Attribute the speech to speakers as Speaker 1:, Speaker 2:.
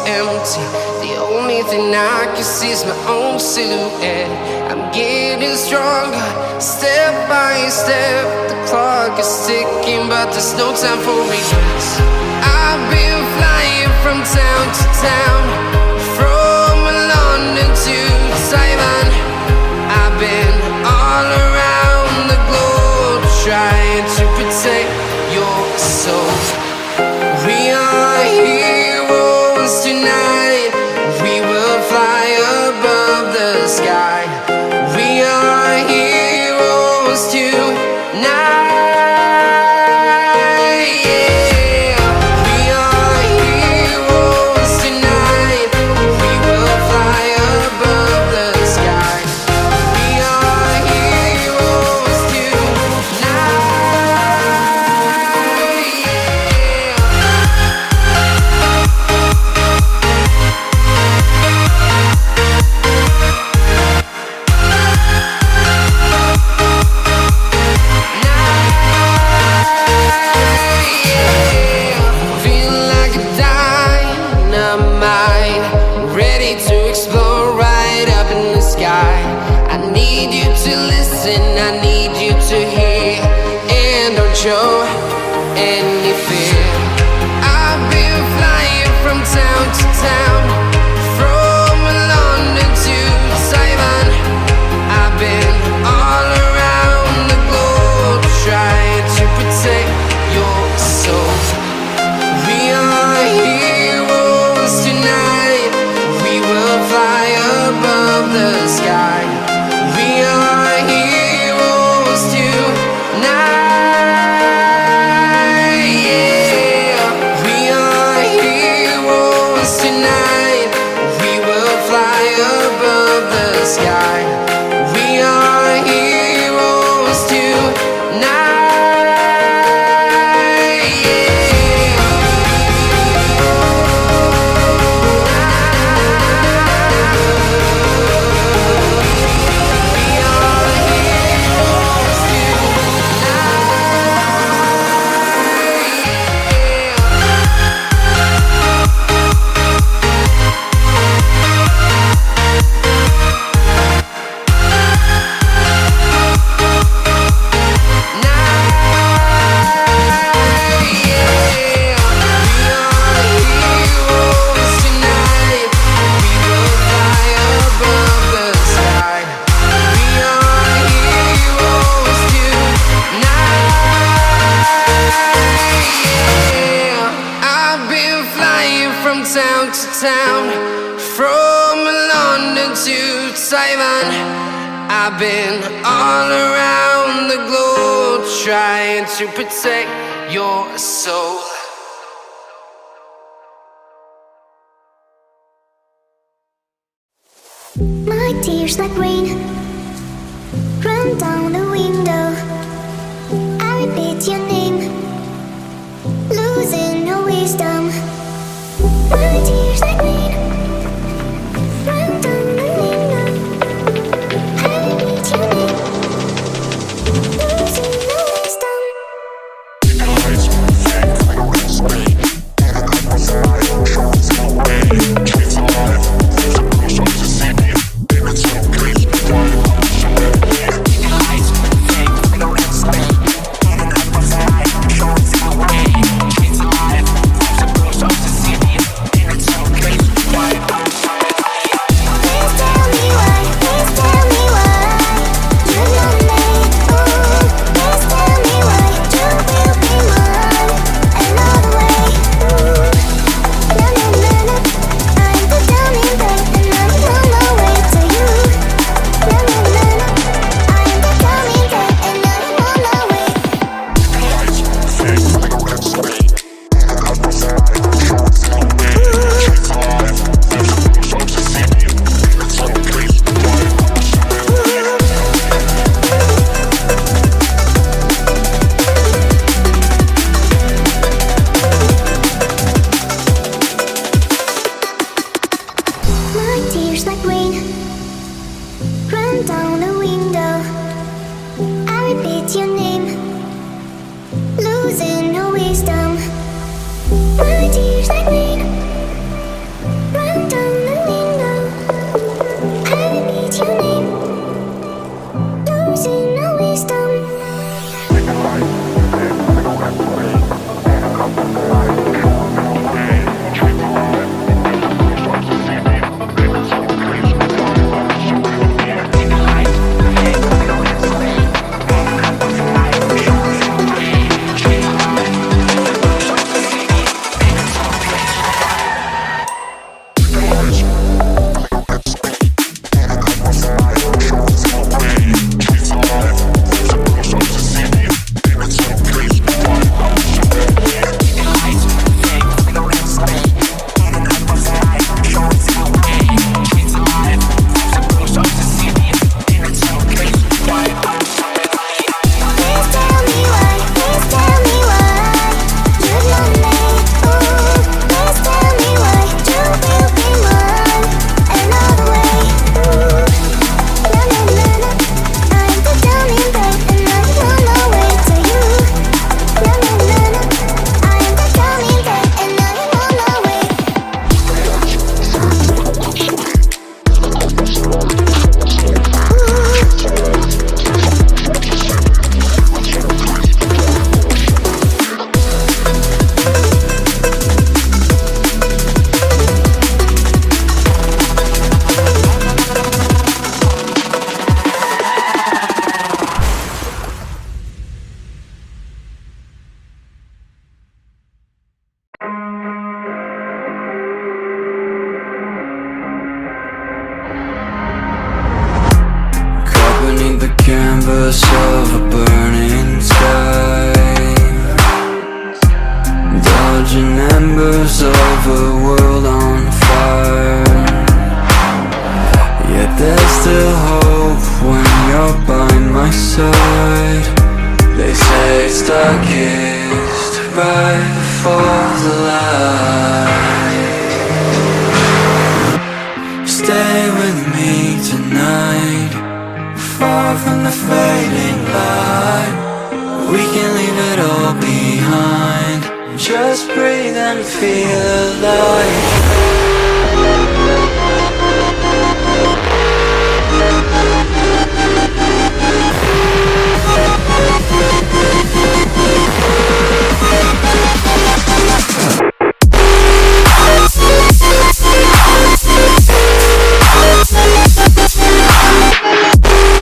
Speaker 1: empty. The only thing I can see is my own silhouette. I'm getting stronger, step by step. The clock is ticking, but there's no time for regrets. I've been flying from town to town, from London to Taiwan. I've been all around the globe, trying to protect your soul. We are heroes tonight. We will fly above the sky. We are heroes tonight. Show any fear. I've been flying from town to town, from London to Taiwan. I've been all around the globe, trying to protect your soul. We are heroes tonight. We will fly above the sky. We are heroes tonight. I've been all around the globe, trying to protect your soul.
Speaker 2: My tears like rain run down the window. I repeat your name, losing no wisdom. My tears like rain run down the window. I repeat your name, losing no wisdom. repeat your name, losing our wisdom.
Speaker 1: Canvas of a burning sky, dodging embers of a world on fire. Yet there's still hope when you're by my side. They say it's darkest right before the light. Stay with me tonight, far from the fading light. We can leave it all behind, just breathe and feel alive.